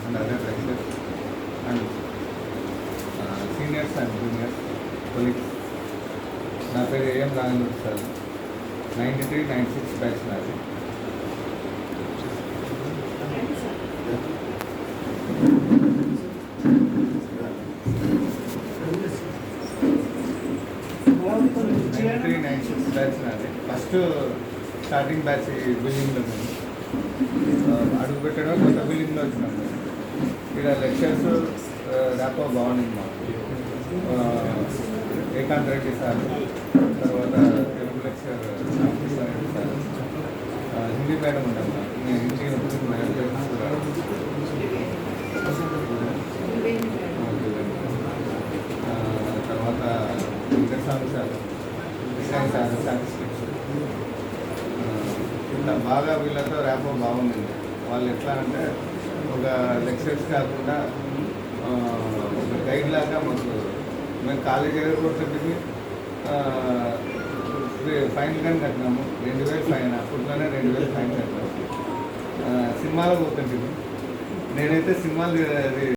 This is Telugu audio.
and other lecturers and seniors and juniors colleagues. నా పేరు ఏఎం రాఘవేంద్ర సార్. 93-96 బ్యాచ్ నాది. బ్యాచ్ నాది. ఫస్ట్ స్టార్టింగ్ బ్యాచ్ బిల్డింగ్లో మేము అడుగు పెట్టడం కొత్త బిల్డింగ్లో వచ్చినాం. ఇక్కడ లెక్చర్స్ ర్యాపో బాగుంది మాకు. ఏకాంత్ రెడ్డి సార్, తర్వాత Telugu lecture Reddy sir, Hindi madam ఉంటాం. నేను హిందీ తర్వాత వెంకటస్వామి సార్, ఇస్లాం సార్, స్టాటిస్టిక్స్. ఇట్లా బాగా వీళ్ళతో ర్యాపో బాగుంది. వాళ్ళు ఎట్లా అంటే ఒక లెక్చర్స్ కాకుండా ఒక గైడ్ లాగా మాకు. మేము కాలేజ్ ఎదుర్కొంటుంది ఫైన్ కానీ కట్టినాము. 2000 ఫైన్, అప్పట్లోనే 2000 ఫైన్ కట్టినాము. సినిమాలో పోతుంటుంది. నేనైతే సినిమాలు